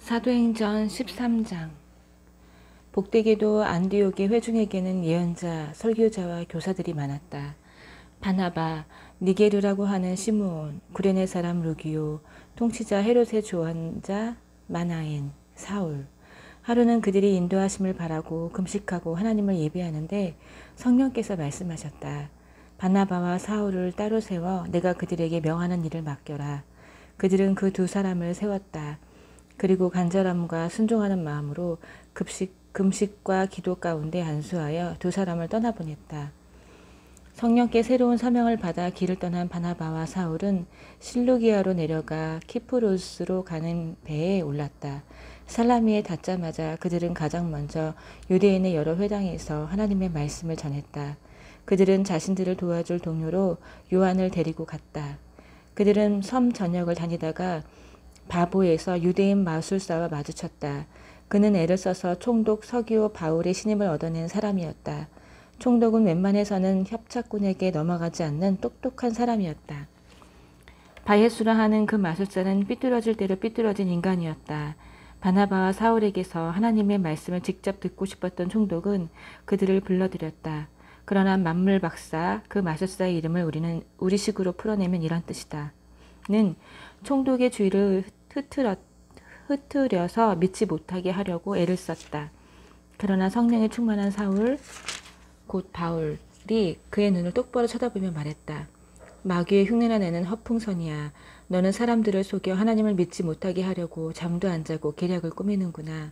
사도행전 13장. 복되게도 안디옥의 회중에게는 예언자, 설교자와 교사들이 많았다. 바나바, 니게르라고 하는 시므온, 구레네 사람 루기오, 통치자 헤롯의 조언자 마나엔, 사울. 하루는 그들이 인도하심을 바라고 금식하고 하나님을 예배하는데 성령께서 말씀하셨다. 바나바와 사울을 따로 세워 내가 그들에게 명하는 일을 맡겨라. 그들은 그 두 사람을 세웠다. 그리고 간절함과 순종하는 마음으로 금식과 기도 가운데 안수하여 두 사람을 떠나보냈다. 성령께 새로운 사명을 받아 길을 떠난 바나바와 사울은 실루기아로 내려가 키프로스로 가는 배에 올랐다. 살라미에 닿자마자 그들은 가장 먼저 유대인의 여러 회당에서 하나님의 말씀을 전했다. 그들은 자신들을 도와줄 동료로 요한을 데리고 갔다. 그들은 섬 전역을 다니다가 바보에서 유대인 마술사와 마주쳤다. 그는 애를 써서 총독 서기오 바울의 신임을 얻어낸 사람이었다. 총독은 웬만해서는 협착꾼에게 넘어가지 않는 똑똑한 사람이었다. 바예수라 하는 그 마술사는 삐뚤어질 대로 삐뚤어진 인간이었다. 바나바와 사울에게서 하나님의 말씀을 직접 듣고 싶었던 총독은 그들을 불러들였다. 그러나 만물 박사, 그 마술사의 이름을 우리는 우리식으로 풀어내면 이런 뜻이다. 는 총독의 주의를 흐트려서 믿지 못하게 하려고 애를 썼다. 그러나 성령에 충만한 사울, 곧 바울이 그의 눈을 똑바로 쳐다보며 말했다. 마귀의 흉내나 내는 허풍선이야. 너는 사람들을 속여 하나님을 믿지 못하게 하려고 잠도 안 자고 계략을 꾸미는구나.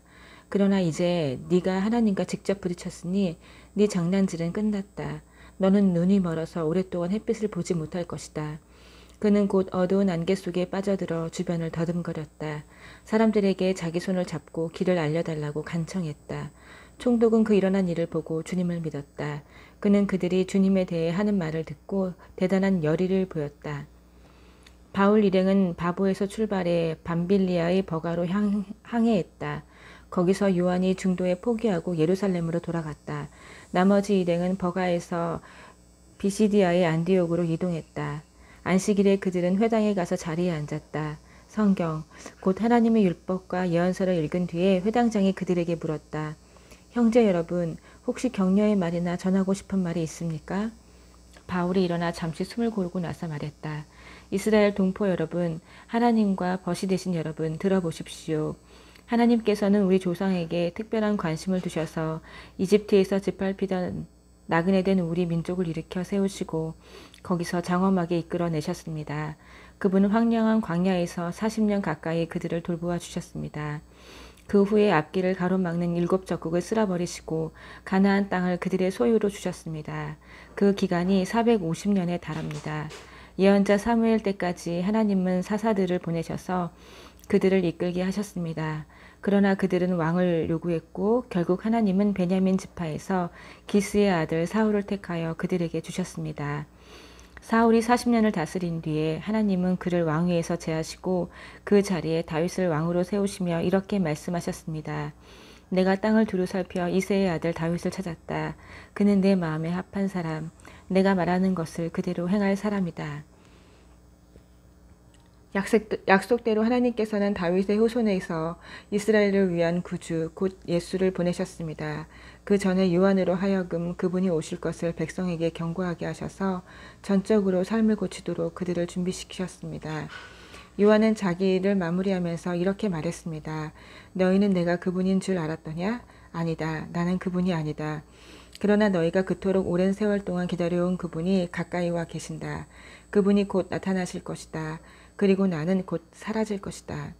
그러나 이제 네가 하나님과 직접 부딪혔으니 네 장난질은 끝났다. 너는 눈이 멀어서 오랫동안 햇빛을 보지 못할 것이다. 그는 곧 어두운 안개 속에 빠져들어 주변을 더듬거렸다. 사람들에게 자기 손을 잡고 길을 알려달라고 간청했다. 총독은 그 일어난 일을 보고 주님을 믿었다. 그는 그들이 주님에 대해 하는 말을 듣고 대단한 열의를 보였다. 바울 일행은 바보에서 출발해 밤빌리아의 버가로 항해했다. 거기서 요한이 중도에 포기하고 예루살렘으로 돌아갔다. 나머지 일행은 버가에서 비시디아의 안디옥으로 이동했다. 안식일에 그들은 회당에 가서 자리에 앉았다. 성경, 곧 하나님의 율법과 예언서를 읽은 뒤에 회당장이 그들에게 물었다. 형제 여러분, 혹시 격려의 말이나 전하고 싶은 말이 있습니까? 바울이 일어나 잠시 숨을 고르고 나서 말했다. 이스라엘 동포 여러분, 하나님과 벗이 되신 여러분, 들어보십시오. 하나님께서는 우리 조상에게 특별한 관심을 두셔서 이집트에서 짓밟히던 나그네 된 우리 민족을 일으켜 세우시고 거기서 장엄하게 이끌어내셨습니다. 그분은 황량한 광야에서 40년 가까이 그들을 돌보아 주셨습니다. 그 후에 앞길을 가로막는 7적국을 쓸어버리시고 가나안 땅을 그들의 소유로 주셨습니다. 그 기간이 450년에 달합니다. 예언자 사무엘 때까지 하나님은 사사들을 보내셔서 그들을 이끌게 하셨습니다. 그러나 그들은 왕을 요구했고 결국 하나님은 베냐민 지파에서 기스의 아들 사울을 택하여 그들에게 주셨습니다. 사울이 40년을 다스린 뒤에 하나님은 그를 왕위에서 제하시고 그 자리에 다윗을 왕으로 세우시며 이렇게 말씀하셨습니다. 내가 땅을 두루 살펴 이새의 아들 다윗을 찾았다. 그는 내 마음에 합한 사람, 내가 말하는 것을 그대로 행할 사람이다. 약속대로 하나님께서는 다윗의 후손에서 이스라엘을 위한 구주 곧 예수를 보내셨습니다. 그 전에 요한으로 하여금 그분이 오실 것을 백성에게 경고하게 하셔서 전적으로 삶을 고치도록 그들을 준비시키셨습니다. 요한은 자기 일을 마무리하면서 이렇게 말했습니다. 너희는 내가 그분인 줄 알았더냐? 아니다. 나는 그분이 아니다. 그러나 너희가 그토록 오랜 세월 동안 기다려온 그분이 가까이 와 계신다. 그분이 곧 나타나실 것이다. 그리고 나는 곧 사라질 것이다.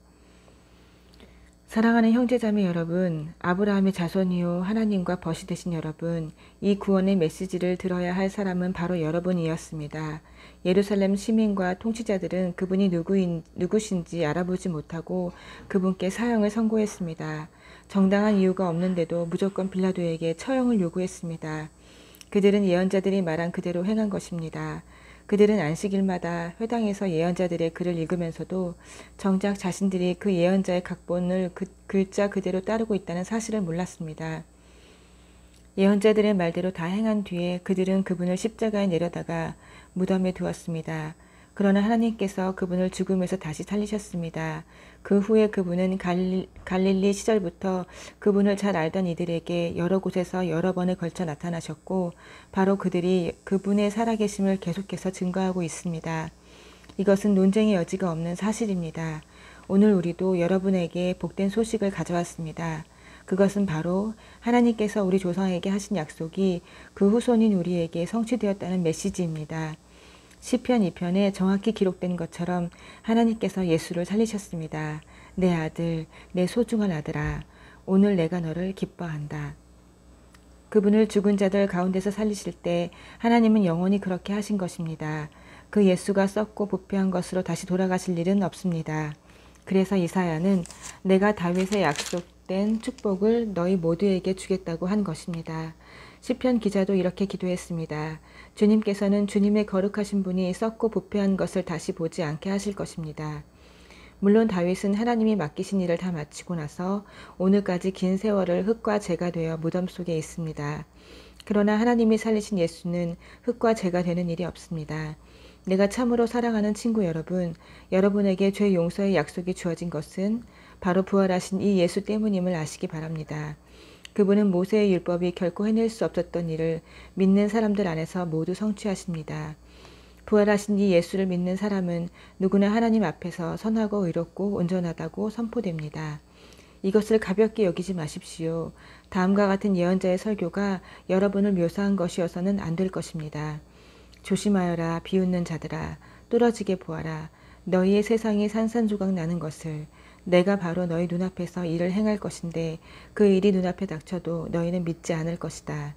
사랑하는 형제자매 여러분, 아브라함의 자손이요 하나님과 벗이 되신 여러분, 이 구원의 메시지를 들어야 할 사람은 바로 여러분이었습니다. 예루살렘 시민과 통치자들은 그분이 누구신지 알아보지 못하고 그분께 사형을 선고했습니다. 정당한 이유가 없는데도 무조건 빌라도에게 처형을 요구했습니다. 그들은 예언자들이 말한 그대로 행한 것입니다. 그들은 안식일마다 회당에서 예언자들의 글을 읽으면서도 정작 자신들이 그 예언자의 각본을 글자 그대로 따르고 있다는 사실을 몰랐습니다. 예언자들의 말대로 다 행한 뒤에 그들은 그분을 십자가에 내려다가 무덤에 두었습니다. 그러나 하나님께서 그분을 죽음에서 다시 살리셨습니다. 그 후에 그분은 갈릴리 시절부터 그분을 잘 알던 이들에게 여러 곳에서 여러 번에 걸쳐 나타나셨고 바로 그들이 그분의 살아계심을 계속해서 증거하고 있습니다. 이것은 논쟁의 여지가 없는 사실입니다. 오늘 우리도 여러분에게 복된 소식을 가져왔습니다. 그것은 바로 하나님께서 우리 조상에게 하신 약속이 그 후손인 우리에게 성취되었다는 메시지입니다. 시편 2편에 정확히 기록된 것처럼 하나님께서 예수를 살리셨습니다. 내 아들, 내 소중한 아들아, 오늘 내가 너를 기뻐한다. 그분을 죽은 자들 가운데서 살리실 때 하나님은 영원히 그렇게 하신 것입니다. 그 예수가 썩고 부패한 것으로 다시 돌아가실 일은 없습니다. 그래서 이사야는 내가 다윗의 약속된 축복을 너희 모두에게 주겠다고 한 것입니다. 시편 기자도 이렇게 기도했습니다. 주님께서는 주님의 거룩하신 분이 썩고 부패한 것을 다시 보지 않게 하실 것입니다. 물론 다윗은 하나님이 맡기신 일을 다 마치고 나서 오늘까지 긴 세월을 흙과 재가 되어 무덤 속에 있습니다. 그러나 하나님이 살리신 예수는 흙과 재가 되는 일이 없습니다. 내가 참으로 사랑하는 친구 여러분, 여러분에게 죄 용서의 약속이 주어진 것은 바로 부활하신 이 예수 때문임을 아시기 바랍니다. 그분은 모세의 율법이 결코 해낼 수 없었던 일을 믿는 사람들 안에서 모두 성취하십니다. 부활하신 이 예수를 믿는 사람은 누구나 하나님 앞에서 선하고 의롭고 온전하다고 선포됩니다. 이것을 가볍게 여기지 마십시오. 다음과 같은 예언자의 설교가 여러분을 묘사한 것이어서는 안 될 것입니다. 조심하여라 비웃는 자들아, 뚫어지게 보아라. 너희의 세상이 산산조각 나는 것을. 내가 바로 너희 눈앞에서 일을 행할 것인데 그 일이 눈앞에 닥쳐도 너희는 믿지 않을 것이다.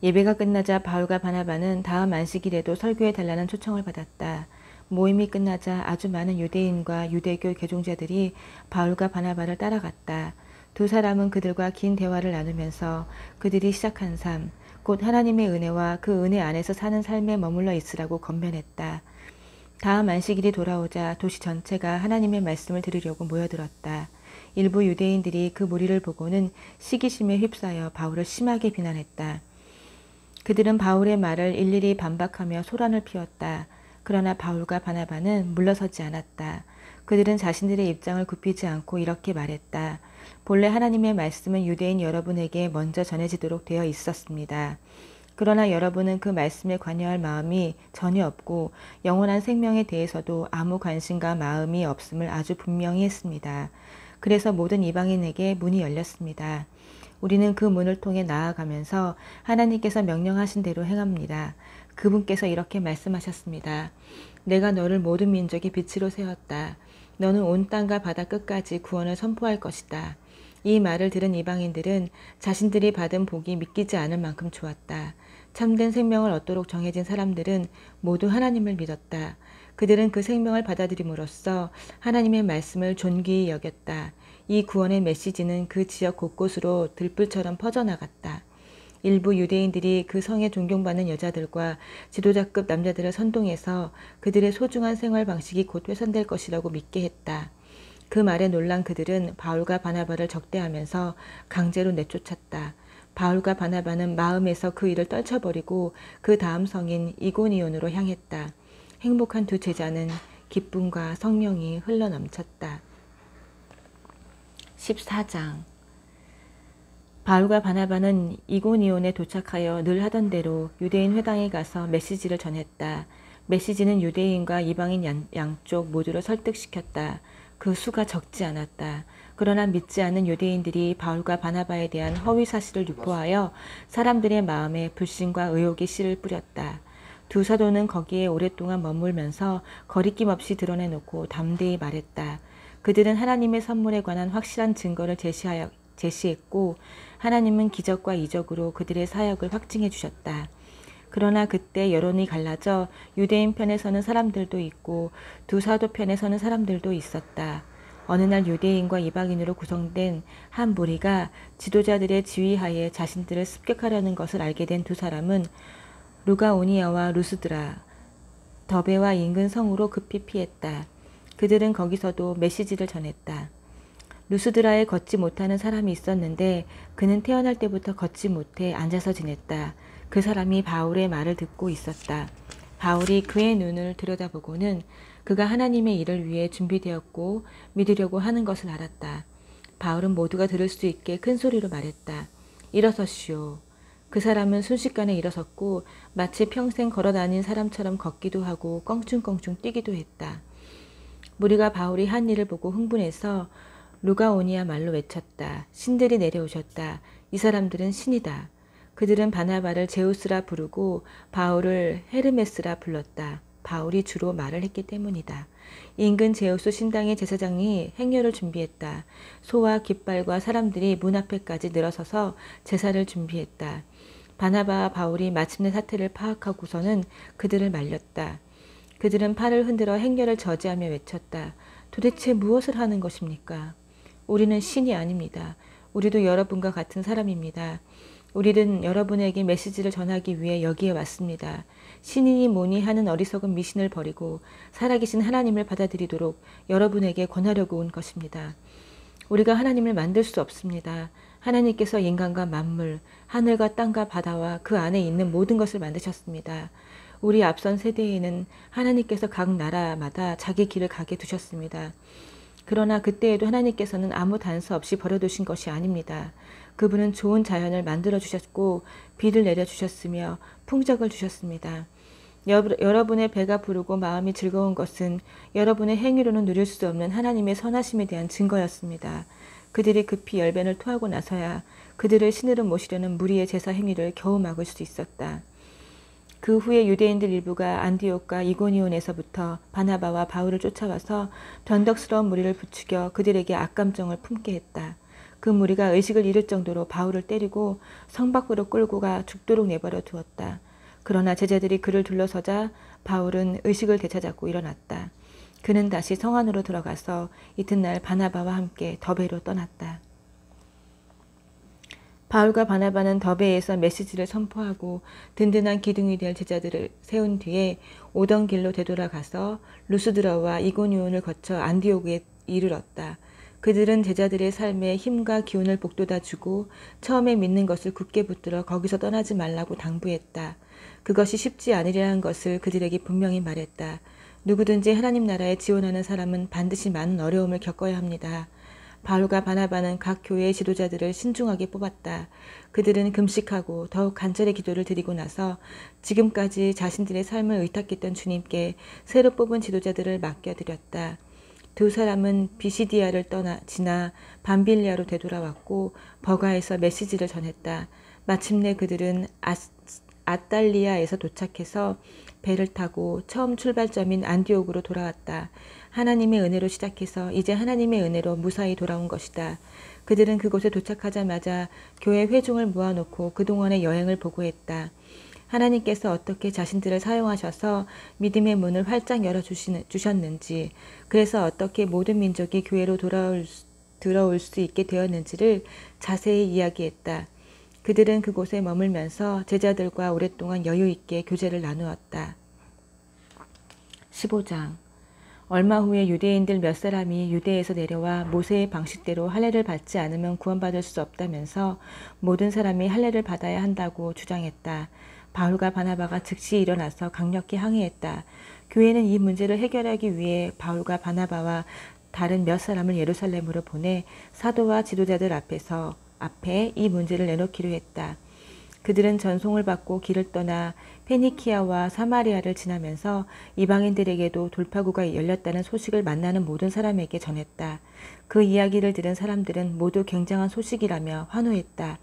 예배가 끝나자 바울과 바나바는 다음 안식일에도 설교해 달라는 초청을 받았다. 모임이 끝나자 아주 많은 유대인과 유대교 개종자들이 바울과 바나바를 따라갔다. 두 사람은 그들과 긴 대화를 나누면서 그들이 시작한 삶, 곧 하나님의 은혜와 그 은혜 안에서 사는 삶에 머물러 있으라고 건면했다. 다음 안식일이 돌아오자 도시 전체가 하나님의 말씀을 들으려고 모여들었다. 일부 유대인들이 그 무리를 보고는 시기심에 휩싸여 바울을 심하게 비난했다. 그들은 바울의 말을 일일이 반박하며 소란을 피웠다. 그러나 바울과 바나바는 물러서지 않았다. 그들은 자신들의 입장을 굽히지 않고 이렇게 말했다. 본래 하나님의 말씀은 유대인 여러분에게 먼저 전해지도록 되어 있었습니다. 그러나 여러분은 그 말씀에 관여할 마음이 전혀 없고 영원한 생명에 대해서도 아무 관심과 마음이 없음을 아주 분명히 했습니다. 그래서 모든 이방인에게 문이 열렸습니다. 우리는 그 문을 통해 나아가면서 하나님께서 명령하신 대로 행합니다. 그분께서 이렇게 말씀하셨습니다. 내가 너를 모든 민족의 빛으로 세웠다. 너는 온 땅과 바다 끝까지 구원을 선포할 것이다. 이 말을 들은 이방인들은 자신들이 받은 복이 믿기지 않을 만큼 좋았다. 참된 생명을 얻도록 정해진 사람들은 모두 하나님을 믿었다. 그들은 그 생명을 받아들임으로써 하나님의 말씀을 존귀히 여겼다. 이 구원의 메시지는 그 지역 곳곳으로 들불처럼 퍼져나갔다. 일부 유대인들이 그 성에 존경받는 여자들과 지도자급 남자들을 선동해서 그들의 소중한 생활 방식이 곧 훼손될 것이라고 믿게 했다. 그 말에 놀란 그들은 바울과 바나바를 적대하면서 강제로 내쫓았다. 바울과 바나바는 마음에서 그 일을 떨쳐버리고 그 다음 성인 이고니온으로 향했다. 행복한 두 제자는 기쁨과 성령이 흘러넘쳤다. 14장 바울과 바나바는 이고니온에 도착하여 늘 하던 대로 유대인 회당에 가서 메시지를 전했다. 메시지는 유대인과 이방인 양쪽 모두를 설득시켰다. 그 수가 적지 않았다. 그러나 믿지 않는 유대인들이 바울과 바나바에 대한 허위 사실을 유포하여 사람들의 마음에 불신과 의혹의 씨를 뿌렸다. 두 사도는 거기에 오랫동안 머물면서 거리낌 없이 드러내놓고 담대히 말했다. 그들은 하나님의 선물에 관한 확실한 증거를 제시했고 하나님은 기적과 이적으로 그들의 사역을 확증해 주셨다. 그러나 그때 여론이 갈라져 유대인 편에 서는 사람들도 있고 두 사도 편에 서는 사람들도 있었다. 어느 날 유대인과 이방인으로 구성된 한 무리가 지도자들의 지휘하에 자신들을 습격하려는 것을 알게 된 두 사람은 루가오니아와 루스드라, 더베와 인근 성으로 급히 피했다. 그들은 거기서도 메시지를 전했다. 루스드라에 걷지 못하는 사람이 있었는데 그는 태어날 때부터 걷지 못해 앉아서 지냈다. 그 사람이 바울의 말을 듣고 있었다. 바울이 그의 눈을 들여다보고는 그가 하나님의 일을 위해 준비되었고 믿으려고 하는 것을 알았다. 바울은 모두가 들을 수 있게 큰 소리로 말했다. 일어서시오. 그 사람은 순식간에 일어섰고 마치 평생 걸어다닌 사람처럼 걷기도 하고 껑충껑충 뛰기도 했다. 무리가 바울이 한 일을 보고 흥분해서 루가오니아 말로 외쳤다. 신들이 내려오셨다. 이 사람들은 신이다. 그들은 바나바를 제우스라 부르고 바울을 헤르메스라 불렀다. 바울이 주로 말을 했기 때문이다. 인근 제우스 신당의 제사장이 행렬을 준비했다. 소와 깃발과 사람들이 문 앞에까지 늘어서서 제사를 준비했다. 바나바와 바울이 마침내 사태를 파악하고서는 그들을 말렸다. 그들은 팔을 흔들어 행렬을 저지하며 외쳤다. 도대체 무엇을 하는 것입니까? 우리는 신이 아닙니다. 우리도 여러분과 같은 사람입니다. 우리는 여러분에게 메시지를 전하기 위해 여기에 왔습니다. 신이니 뭐니 하는 어리석은 미신을 버리고 살아계신 하나님을 받아들이도록 여러분에게 권하려고 온 것입니다. 우리가 하나님을 만들 수 없습니다. 하나님께서 인간과 만물, 하늘과 땅과 바다와 그 안에 있는 모든 것을 만드셨습니다. 우리 앞선 세대에는 하나님께서 각 나라마다 자기 길을 가게 두셨습니다. 그러나 그때에도 하나님께서는 아무 단서 없이 버려두신 것이 아닙니다. 그분은 좋은 자연을 만들어 주셨고 비를 내려주셨으며 풍적을 주셨습니다. 여러분의 배가 부르고 마음이 즐거운 것은 여러분의 행위로는 누릴 수 없는 하나님의 선하심에 대한 증거였습니다. 그들이 급히 열변을 토하고 나서야 그들을 신으로 모시려는 무리의 제사 행위를 겨우 막을 수 있었다. 그 후에 유대인들 일부가 안디옥과 이고니온에서부터 바나바와 바울을 쫓아와서 변덕스러운 무리를 부추겨 그들에게 악감정을 품게 했다. 그 무리가 의식을 잃을 정도로 바울을 때리고 성 밖으로 끌고 가 죽도록 내버려 두었다. 그러나 제자들이 그를 둘러서자 바울은 의식을 되찾았고 일어났다. 그는 다시 성 안으로 들어가서 이튿날 바나바와 함께 더베로 떠났다. 바울과 바나바는 더베에서 메시지를 선포하고 든든한 기둥이 될 제자들을 세운 뒤에 오던 길로 되돌아가서 루스드라와 이고니온을 거쳐 안디옥에 이르렀다. 그들은 제자들의 삶에 힘과 기운을 북돋아 주고 처음에 믿는 것을 굳게 붙들어 거기서 떠나지 말라고 당부했다. 그것이 쉽지 않으리라는 것을 그들에게 분명히 말했다. 누구든지 하나님 나라에 지원하는 사람은 반드시 많은 어려움을 겪어야 합니다. 바울과 바나바는 각 교회의 지도자들을 신중하게 뽑았다. 그들은 금식하고 더욱 간절히 기도를 드리고 나서 지금까지 자신들의 삶을 의탁했던 주님께 새로 뽑은 지도자들을 맡겨드렸다. 두 사람은 비시디아를 지나 밤빌리아로 되돌아왔고 버가에서 메시지를 전했다. 마침내 그들은 아탈리아에서 도착해서 배를 타고 처음 출발점인 안디옥으로 돌아왔다. 하나님의 은혜로 시작해서 이제 하나님의 은혜로 무사히 돌아온 것이다. 그들은 그곳에 도착하자마자 교회 회중을 모아놓고 그동안의 여행을 보고했다. 하나님께서 어떻게 자신들을 사용하셔서 믿음의 문을 활짝 열어주셨는지, 그래서 어떻게 모든 민족이 교회로 들어올 수 있게 되었는지를 자세히 이야기했다. 그들은 그곳에 머물면서 제자들과 오랫동안 여유 있게 교제를 나누었다. 15장. 얼마 후에 유대인들 몇 사람이 유대에서 내려와 모세의 방식대로 할례를 받지 않으면 구원받을 수 없다면서 모든 사람이 할례를 받아야 한다고 주장했다. 바울과 바나바가 즉시 일어나서 강력히 항의했다. 교회는 이 문제를 해결하기 위해 바울과 바나바와 다른 몇 사람을 예루살렘으로 보내 사도와 지도자들 앞에 이 문제를 내놓기로 했다. 그들은 전송을 받고 길을 떠나 페니키아와 사마리아를 지나면서 이방인들에게도 돌파구가 열렸다는 소식을 만나는 모든 사람에게 전했다. 그 이야기를 들은 사람들은 모두 굉장한 소식이라며 환호했다.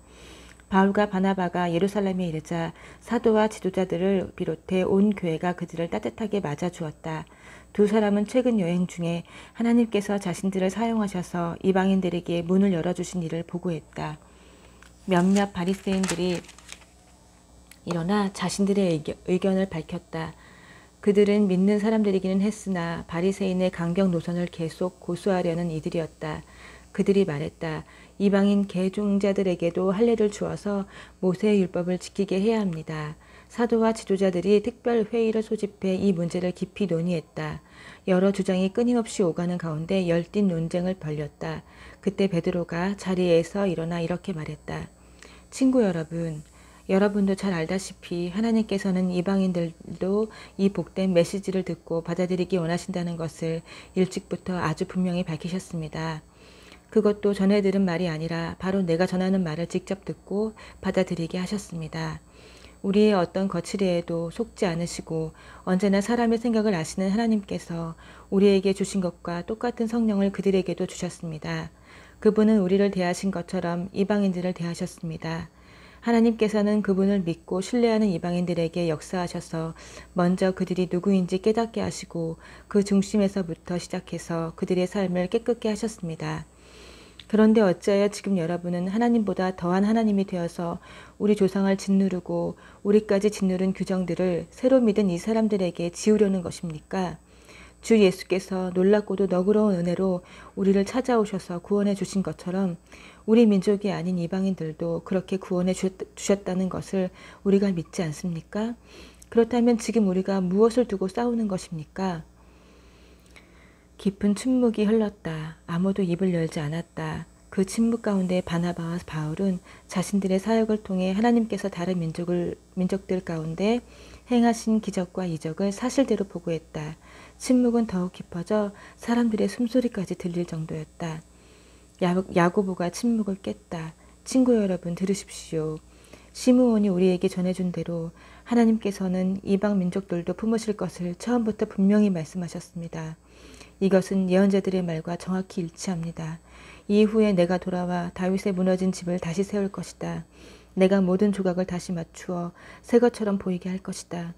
바울과 바나바가 예루살렘에 이르자 사도와 지도자들을 비롯해 온 교회가 그들을 따뜻하게 맞아주었다. 두 사람은 최근 여행 중에 하나님께서 자신들을 사용하셔서 이방인들에게 문을 열어주신 일을 보고했다. 몇몇 바리새인들이 일어나 자신들의 의견을 밝혔다. 그들은 믿는 사람들이기는 했으나 바리새인의 강경 노선을 계속 고수하려는 이들이었다. 그들이 말했다. 이방인 개종자들에게도 할례를 주어서 모세의 율법을 지키게 해야 합니다. 사도와 지도자들이 특별 회의를 소집해 이 문제를 깊이 논의했다. 여러 주장이 끊임없이 오가는 가운데 열띤 논쟁을 벌였다. 그때 베드로가 자리에서 일어나 이렇게 말했다. 친구 여러분, 여러분도 잘 알다시피 하나님께서는 이방인들도 이 복된 메시지를 듣고 받아들이기 원하신다는 것을 일찍부터 아주 분명히 밝히셨습니다. 그것도 전에 들은 말이 아니라 바로 내가 전하는 말을 직접 듣고 받아들이게 하셨습니다. 우리의 어떤 거칠애에도 속지 않으시고 언제나 사람의 생각을 아시는 하나님께서 우리에게 주신 것과 똑같은 성령을 그들에게도 주셨습니다. 그분은 우리를 대하신 것처럼 이방인들을 대하셨습니다. 하나님께서는 그분을 믿고 신뢰하는 이방인들에게 역사하셔서 먼저 그들이 누구인지 깨닫게 하시고 그 중심에서부터 시작해서 그들의 삶을 깨끗게 하셨습니다. 그런데 어찌하여 지금 여러분은 하나님보다 더한 하나님이 되어서 우리 조상을 짓누르고 우리까지 짓누른 규정들을 새로 믿은 이 사람들에게 지우려는 것입니까? 주 예수께서 놀랍고도 너그러운 은혜로 우리를 찾아오셔서 구원해 주신 것처럼 우리 민족이 아닌 이방인들도 그렇게 구원해 주셨다는 것을 우리가 믿지 않습니까? 그렇다면 지금 우리가 무엇을 두고 싸우는 것입니까? 깊은 침묵이 흘렀다. 아무도 입을 열지 않았다. 그 침묵 가운데 바나바와 바울은 자신들의 사역을 통해 하나님께서 다른 민족들 가운데 행하신 기적과 이적을 사실대로 보고했다. 침묵은 더욱 깊어져 사람들의 숨소리까지 들릴 정도였다. 야고보가 침묵을 깼다. 친구 여러분 들으십시오. 시므온이 우리에게 전해준 대로 하나님께서는 이방 민족들도 품으실 것을 처음부터 분명히 말씀하셨습니다. 이것은 예언자들의 말과 정확히 일치합니다. 이후에 내가 돌아와 다윗의 무너진 집을 다시 세울 것이다. 내가 모든 조각을 다시 맞추어 새 것처럼 보이게 할 것이다.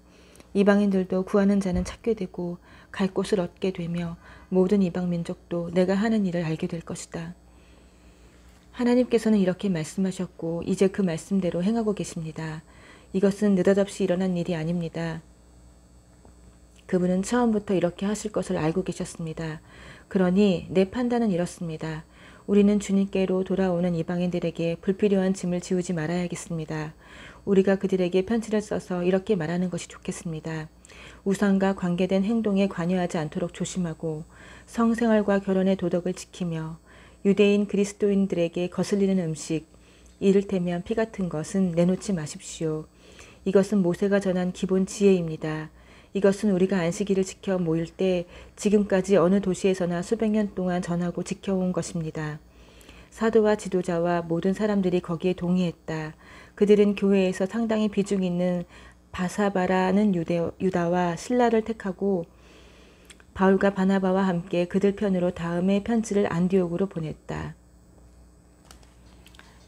이방인들도 구하는 자는 찾게 되고 갈 곳을 얻게 되며 모든 이방 민족도 내가 하는 일을 알게 될 것이다. 하나님께서는 이렇게 말씀하셨고 이제 그 말씀대로 행하고 계십니다. 이것은 느닷없이 일어난 일이 아닙니다. 그분은 처음부터 이렇게 하실 것을 알고 계셨습니다. 그러니 내 판단은 이렇습니다. 우리는 주님께로 돌아오는 이방인들에게 불필요한 짐을 지우지 말아야겠습니다. 우리가 그들에게 편지를 써서 이렇게 말하는 것이 좋겠습니다. 우상과 관계된 행동에 관여하지 않도록 조심하고 성생활과 결혼의 도덕을 지키며 유대인 그리스도인들에게 거슬리는 음식, 이를테면 피 같은 것은 내놓지 마십시오. 이것은 모세가 전한 기본 지혜입니다. 이것은 우리가 안식일을 지켜 모일 때 지금까지 어느 도시에서나 수백 년 동안 전하고 지켜온 것입니다. 사도와 지도자와 모든 사람들이 거기에 동의했다. 그들은 교회에서 상당히 비중 있는 바사바라는 유다와 실라를 택하고 바울과 바나바와 함께 그들 편으로 다음에 편지를 안디옥으로 보냈다.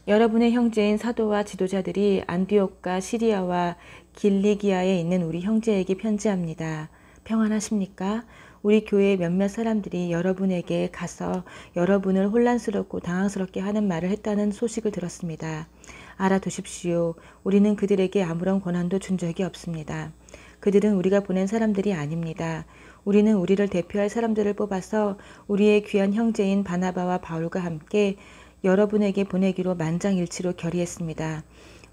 여러분의 형제인 사도와 지도자들이 안디옥과 시리아와 길리기아에 있는 우리 형제에게 편지합니다. 평안하십니까? 우리 교회 몇몇 사람들이 여러분에게 가서 여러분을 혼란스럽고 당황스럽게 하는 말을 했다는 소식을 들었습니다. 알아두십시오. 우리는 그들에게 아무런 권한도 준 적이 없습니다. 그들은 우리가 보낸 사람들이 아닙니다. 우리는 우리를 대표할 사람들을 뽑아서 우리의 귀한 형제인 바나바와 바울과 함께 여러분에게 보내기로 만장일치로 결의했습니다.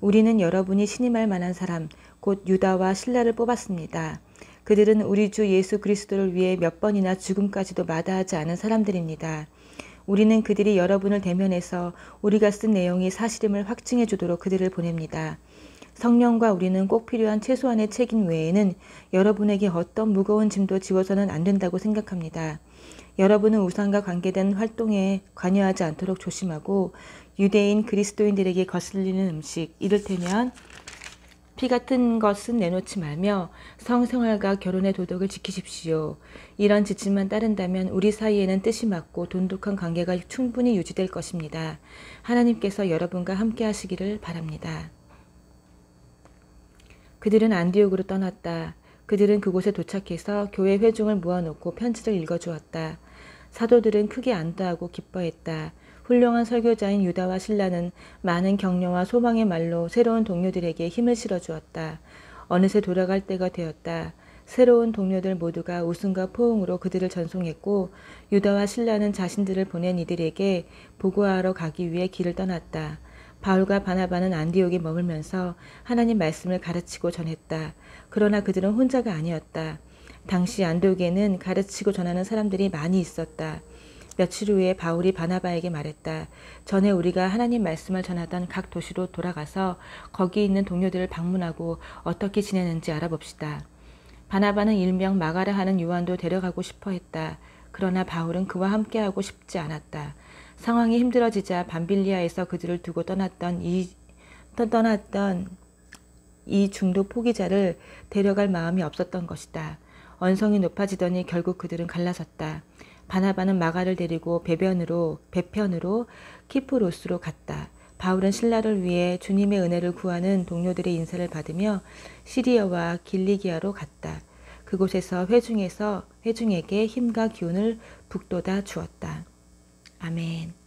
우리는 여러분이 신임할 만한 사람, 곧 유다와 실라를 뽑았습니다. 그들은 우리 주 예수 그리스도를 위해 몇 번이나 죽음까지도 마다하지 않은 사람들입니다. 우리는 그들이 여러분을 대면해서 우리가 쓴 내용이 사실임을 확증해 주도록 그들을 보냅니다. 성령과 우리는 꼭 필요한 최소한의 책임 외에는 여러분에게 어떤 무거운 짐도 지워서는 안 된다고 생각합니다. 여러분은 우상과 관계된 활동에 관여하지 않도록 조심하고 유대인 그리스도인들에게 거슬리는 음식, 이를테면 피 같은 것은 내놓지 말며 성생활과 결혼의 도덕을 지키십시오. 이런 지침만 따른다면 우리 사이에는 뜻이 맞고 돈독한 관계가 충분히 유지될 것입니다. 하나님께서 여러분과 함께 하시기를 바랍니다. 그들은 안디옥으로 떠났다. 그들은 그곳에 도착해서 교회 회중을 모아놓고 편지를 읽어주었다. 사도들은 크게 안도하고 기뻐했다. 훌륭한 설교자인 유다와 실라는 많은 격려와 소망의 말로 새로운 동료들에게 힘을 실어주었다. 어느새 돌아갈 때가 되었다. 새로운 동료들 모두가 웃음과 포옹으로 그들을 전송했고 유다와 실라는 자신들을 보낸 이들에게 보고하러 가기 위해 길을 떠났다. 바울과 바나바는 안디옥에 머물면서 하나님 말씀을 가르치고 전했다. 그러나 그들은 혼자가 아니었다. 당시 안디옥에는 가르치고 전하는 사람들이 많이 있었다. 며칠 후에 바울이 바나바에게 말했다. 전에 우리가 하나님 말씀을 전하던 각 도시로 돌아가서 거기 있는 동료들을 방문하고 어떻게 지내는지 알아봅시다. 바나바는 일명 마가라 하는 요한도 데려가고 싶어 했다. 그러나 바울은 그와 함께하고 싶지 않았다. 상황이 힘들어지자 밤빌리아에서 그들을 두고 떠났던 이 중도 포기자를 데려갈 마음이 없었던 것이다. 언성이 높아지더니 결국 그들은 갈라섰다. 바나바는 마가를 데리고 배편으로 키프로스로 갔다. 바울은 신라를 위해 주님의 은혜를 구하는 동료들의 인사를 받으며 시리아와 길리기아로 갔다. 그곳에서 회중에게 힘과 기운을 북돋아 주었다. 아멘.